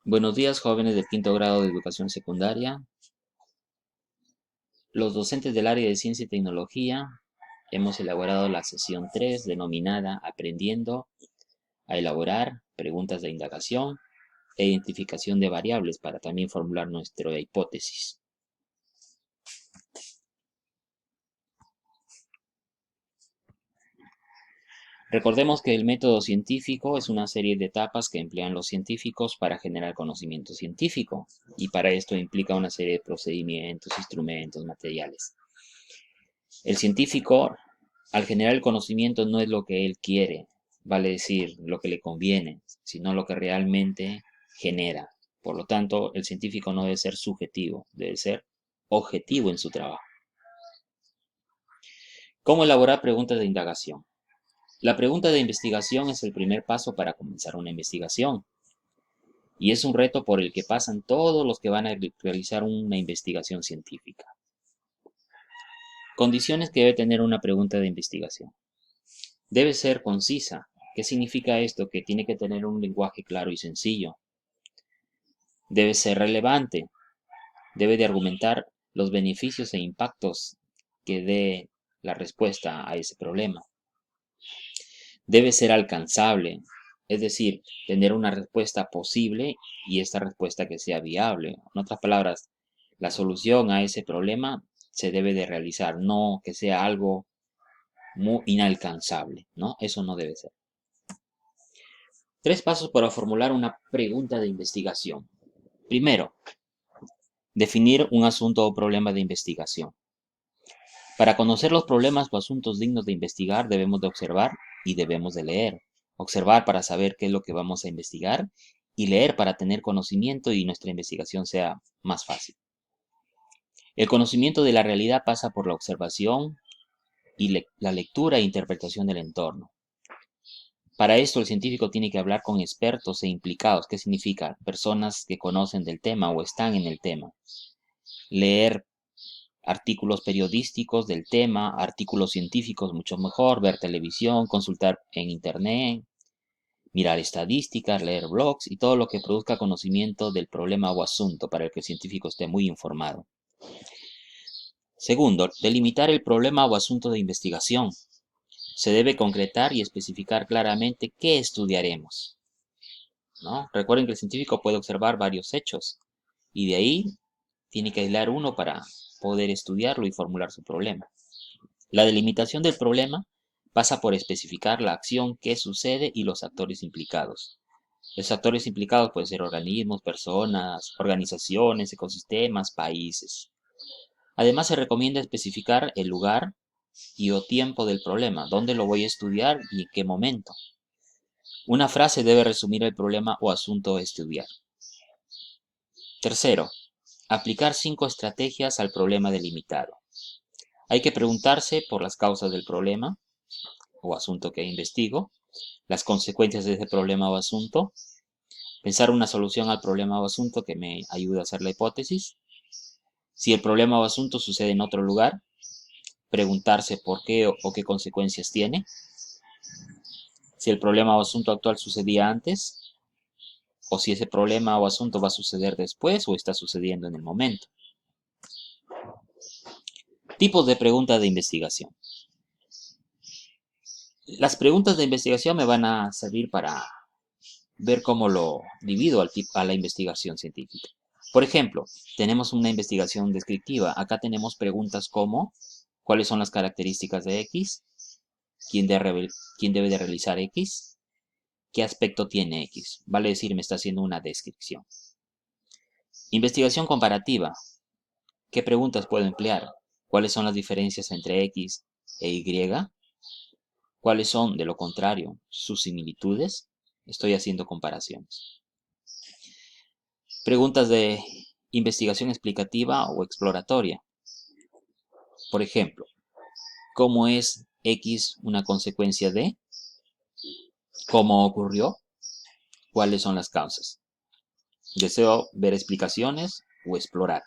Buenos días, jóvenes del quinto grado de educación secundaria. Los docentes del área de ciencia y tecnología hemos elaborado la sesión 3 denominada Aprendiendo a elaborar preguntas de indagación e identificación de variables para también formular nuestra hipótesis. Recordemos que el método científico es una serie de etapas que emplean los científicos para generar conocimiento científico, y para esto implica una serie de procedimientos, instrumentos, materiales. El científico, al generar el conocimiento, no es lo que él quiere, vale decir, lo que le conviene, sino lo que realmente genera. Por lo tanto, el científico no debe ser subjetivo, debe ser objetivo en su trabajo. ¿Cómo elaborar preguntas de indagación? La pregunta de investigación es el primer paso para comenzar una investigación, y es un reto por el que pasan todos los que van a realizar una investigación científica. Condiciones que debe tener una pregunta de investigación. Debe ser concisa. ¿Qué significa esto? Que tiene que tener un lenguaje claro y sencillo. Debe ser relevante. Debe de argumentar los beneficios e impactos que dé la respuesta a ese problema. Debe ser alcanzable, es decir, tener una respuesta posible y esta respuesta que sea viable. En otras palabras, la solución a ese problema se debe de realizar, no que sea algo muy inalcanzable, ¿no? Eso no debe ser. 3 pasos para formular una pregunta de investigación. Primero, definir un asunto o problema de investigación. Para conocer los problemas o asuntos dignos de investigar, debemos de observar y debemos de leer. Observar para saber qué es lo que vamos a investigar y leer para tener conocimiento y nuestra investigación sea más fácil. El conocimiento de la realidad pasa por la observación y la lectura e interpretación del entorno. Para esto, el científico tiene que hablar con expertos e implicados. ¿Qué significa? Personas que conocen del tema o están en el tema. Leer artículos periodísticos del tema, artículos científicos mucho mejor, ver televisión, consultar en internet, mirar estadísticas, leer blogs y todo lo que produzca conocimiento del problema o asunto para el que el científico esté muy informado. Segundo, delimitar el problema o asunto de investigación. Se debe concretar y especificar claramente qué estudiaremos, ¿no? Recuerden que el científico puede observar varios hechos y de ahí tiene que aislar uno para poder estudiarlo y formular su problema. La delimitación del problema pasa por especificar la acción que sucede y los actores implicados. Los actores implicados pueden ser organismos, personas, organizaciones, ecosistemas, países. Además, se recomienda especificar el lugar y o tiempo del problema, dónde lo voy a estudiar y en qué momento. Una frase debe resumir el problema o asunto a estudiar. Tercero, aplicar 5 estrategias al problema delimitado. Hay que preguntarse por las causas del problema o asunto que investigo, las consecuencias de ese problema o asunto, pensar una solución al problema o asunto que me ayude a hacer la hipótesis, si el problema o asunto sucede en otro lugar, preguntarse por qué o qué consecuencias tiene, si el problema o asunto actual sucedía antes, o si ese problema o asunto va a suceder después o está sucediendo en el momento. Tipos de preguntas de investigación. Las preguntas de investigación me van a servir para ver cómo lo divido a la investigación científica. Por ejemplo, tenemos una investigación descriptiva. Acá tenemos preguntas como ¿cuáles son las características de X? ¿Quién debe de realizar X? ¿Qué aspecto tiene X? Vale decir, me está haciendo una descripción. Investigación comparativa. ¿Qué preguntas puedo emplear? ¿Cuáles son las diferencias entre X e Y? ¿Cuáles son, de lo contrario, sus similitudes? Estoy haciendo comparaciones. Preguntas de investigación explicativa o exploratoria. Por ejemplo, ¿cómo es X una consecuencia de? ¿Cómo ocurrió? ¿Cuáles son las causas? Deseo ver explicaciones o explorar.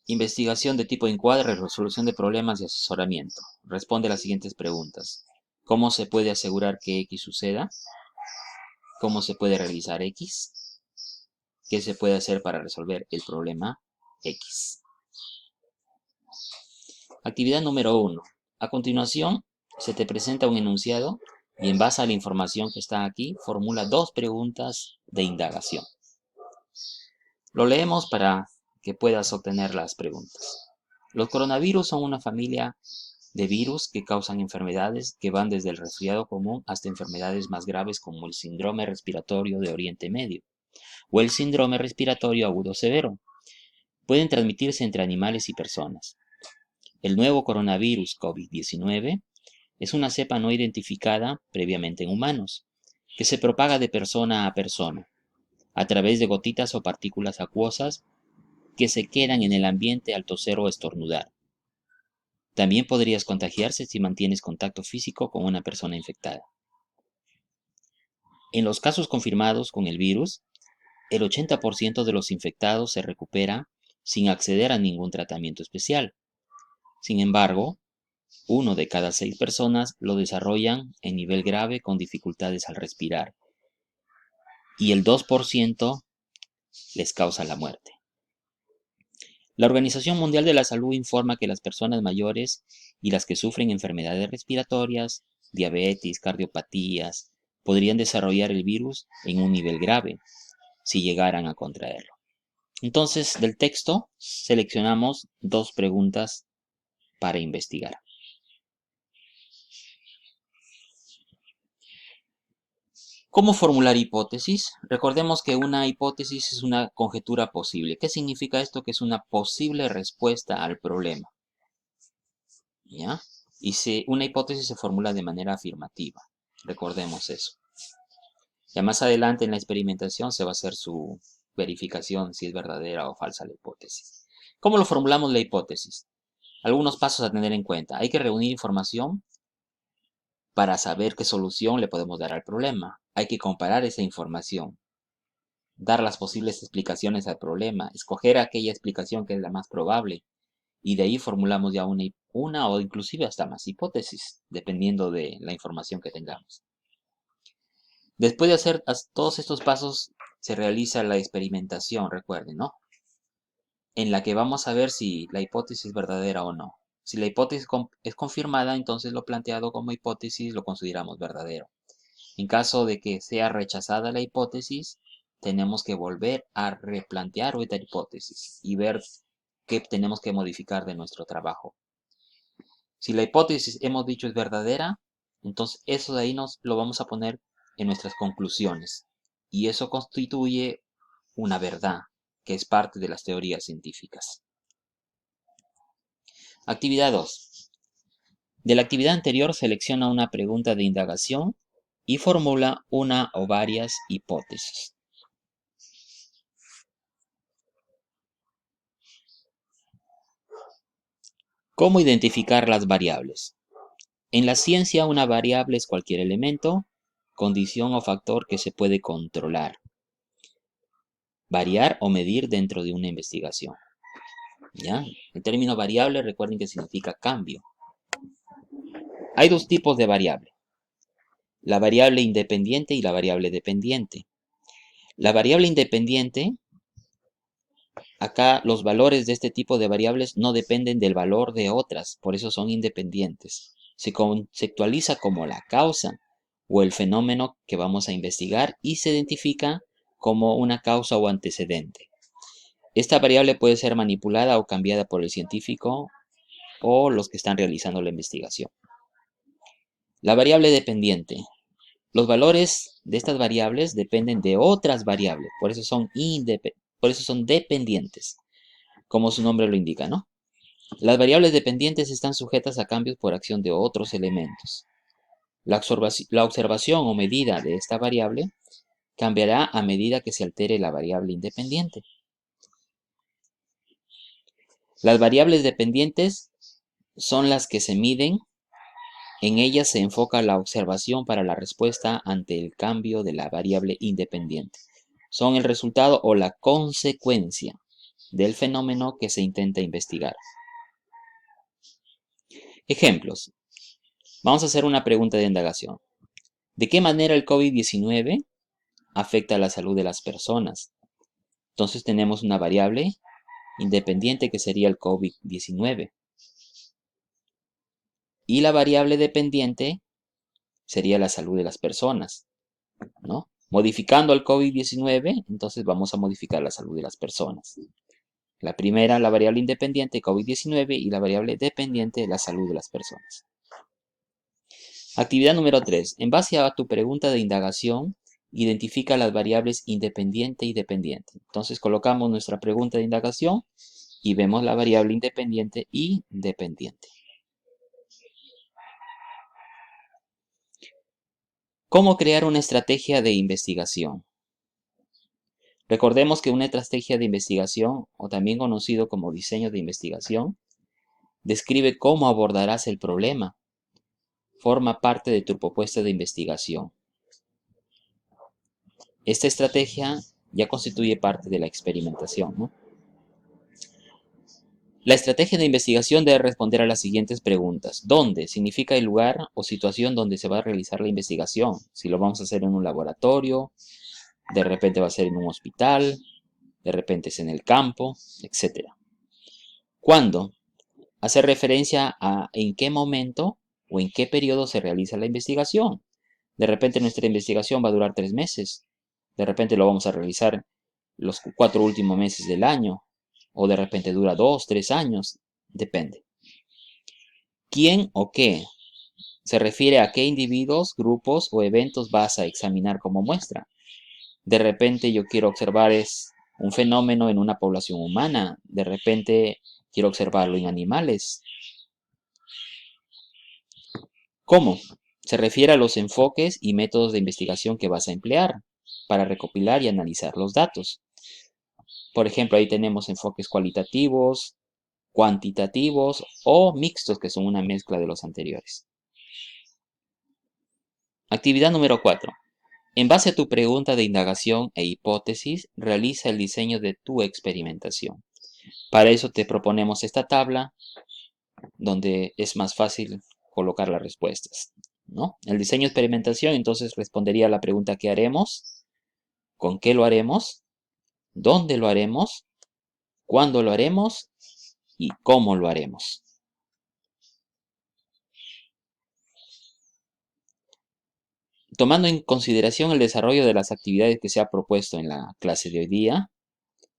Investigación de tipo encuadre, resolución de problemas y asesoramiento. Responde a las siguientes preguntas. ¿Cómo se puede asegurar que X suceda? ¿Cómo se puede realizar X? ¿Qué se puede hacer para resolver el problema X? Actividad número 1. A continuación, se te presenta un enunciado y en base a la información que está aquí, formula 2 preguntas de indagación. Lo leemos para que puedas obtener las preguntas. Los coronavirus son una familia de virus que causan enfermedades que van desde el resfriado común hasta enfermedades más graves como el síndrome respiratorio de Oriente Medio o el síndrome respiratorio agudo severo. Pueden transmitirse entre animales y personas. El nuevo coronavirus COVID-19 es una cepa no identificada previamente en humanos, que se propaga de persona a persona, a través de gotitas o partículas acuosas que se quedan en el ambiente al toser o estornudar. También podrías contagiarse si mantienes contacto físico con una persona infectada. En los casos confirmados con el virus, el 80% de los infectados se recupera sin acceder a ningún tratamiento especial. Sin embargo, 1 de cada 6 personas lo desarrollan en nivel grave con dificultades al respirar y el 2% les causa la muerte. La Organización Mundial de la Salud informa que las personas mayores y las que sufren enfermedades respiratorias, diabetes, cardiopatías, podrían desarrollar el virus en un nivel grave si llegaran a contraerlo. Entonces, del texto seleccionamos 2 preguntas para investigar. ¿Cómo formular hipótesis? Recordemos que una hipótesis es una conjetura posible. ¿Qué significa esto? Que es una posible respuesta al problema. ¿Ya? Y una hipótesis se formula de manera afirmativa. Recordemos eso. Ya más adelante en la experimentación se va a hacer su verificación si es verdadera o falsa la hipótesis. ¿Cómo lo formulamos la hipótesis? Algunos pasos a tener en cuenta. Hay que reunir información para saber qué solución le podemos dar al problema. Hay que comparar esa información, dar las posibles explicaciones al problema, escoger aquella explicación que es la más probable y de ahí formulamos ya una o inclusive hasta más hipótesis, dependiendo de la información que tengamos. Después de hacer todos estos pasos, se realiza la experimentación, recuerden, ¿no? En la que vamos a ver si la hipótesis es verdadera o no. Si la hipótesis es confirmada, entonces lo planteado como hipótesis lo consideramos verdadero. En caso de que sea rechazada la hipótesis, tenemos que volver a replantear otra hipótesis y ver qué tenemos que modificar de nuestro trabajo. Si la hipótesis hemos dicho es verdadera, entonces eso de ahí nos lo vamos a poner en nuestras conclusiones. Y eso constituye una verdad, que es parte de las teorías científicas. Actividad 2. De la actividad anterior selecciona una pregunta de indagación y formula una o varias hipótesis. ¿Cómo identificar las variables? En la ciencia, una variable es cualquier elemento, condición o factor que se puede controlar, variar o medir dentro de una investigación. ¿Ya? El término variable, recuerden que significa cambio. Hay 2 tipos de variable: la variable independiente y la variable dependiente. La variable independiente, acá los valores de este tipo de variables no dependen del valor de otras, por eso son independientes. Se conceptualiza como la causa o el fenómeno que vamos a investigar y se identifica como una causa o antecedente. Esta variable puede ser manipulada o cambiada por el científico o los que están realizando la investigación. La variable dependiente. Los valores de estas variables dependen de otras variables, por eso son dependientes, como su nombre lo indica, ¿no? Las variables dependientes están sujetas a cambios por acción de otros elementos. La observación o medida de esta variable cambiará a medida que se altere la variable independiente. Las variables dependientes son las que se miden. En ellas se enfoca la observación para la respuesta ante el cambio de la variable independiente. Son el resultado o la consecuencia del fenómeno que se intenta investigar. Ejemplos. Vamos a hacer una pregunta de indagación. ¿De qué manera el COVID-19 afecta a la salud de las personas. Entonces tenemos una variable independiente que sería el COVID-19. Y la variable dependiente sería la salud de las personas, ¿no? Modificando al COVID-19, entonces vamos a modificar la salud de las personas. La primera, la variable independiente, COVID-19, y la variable dependiente, la salud de las personas. Actividad número 3. En base a tu pregunta de indagación, identifica las variables independiente y dependiente. Entonces colocamos nuestra pregunta de indagación y vemos la variable independiente y dependiente. ¿Cómo crear una estrategia de investigación? Recordemos que una estrategia de investigación, o también conocido como diseño de investigación, describe cómo abordarás el problema. Forma parte de tu propuesta de investigación. Esta estrategia ya constituye parte de la experimentación, ¿no? La estrategia de investigación debe responder a las siguientes preguntas. ¿Dónde? Significa el lugar o situación donde se va a realizar la investigación. Si lo vamos a hacer en un laboratorio, de repente va a ser en un hospital, de repente es en el campo, etc. ¿Cuándo? Hace referencia a en qué momento o en qué periodo se realiza la investigación. De repente nuestra investigación va a durar 3 meses. De repente lo vamos a realizar los 4 últimos meses del año. O de repente dura 2, 3 años. Depende. ¿Quién o qué? Se refiere a qué individuos, grupos o eventos vas a examinar como muestra. De repente yo quiero observar un fenómeno en una población humana. De repente quiero observarlo en animales. ¿Cómo? Se refiere a los enfoques y métodos de investigación que vas a emplear para recopilar y analizar los datos. Por ejemplo, ahí tenemos enfoques cualitativos, cuantitativos o mixtos, que son una mezcla de los anteriores. Actividad número 4. En base a tu pregunta de indagación e hipótesis, realiza el diseño de tu experimentación. Para eso te proponemos esta tabla donde es más fácil colocar las respuestas, ¿no? El diseño de experimentación entonces respondería a la pregunta ¿qué haremos? ¿Con qué lo haremos? ¿Dónde lo haremos? ¿Cuándo lo haremos? ¿Y cómo lo haremos? Tomando en consideración el desarrollo de las actividades que se ha propuesto en la clase de hoy día,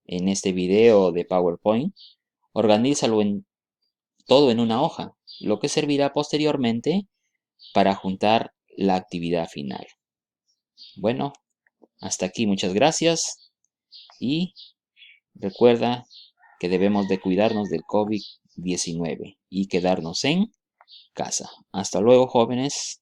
en este video de PowerPoint, organízalo todo en una hoja, lo que servirá posteriormente para juntar la actividad final. Bueno, hasta aquí, muchas gracias y recuerda que debemos de cuidarnos del COVID-19 y quedarnos en casa. Hasta luego, jóvenes.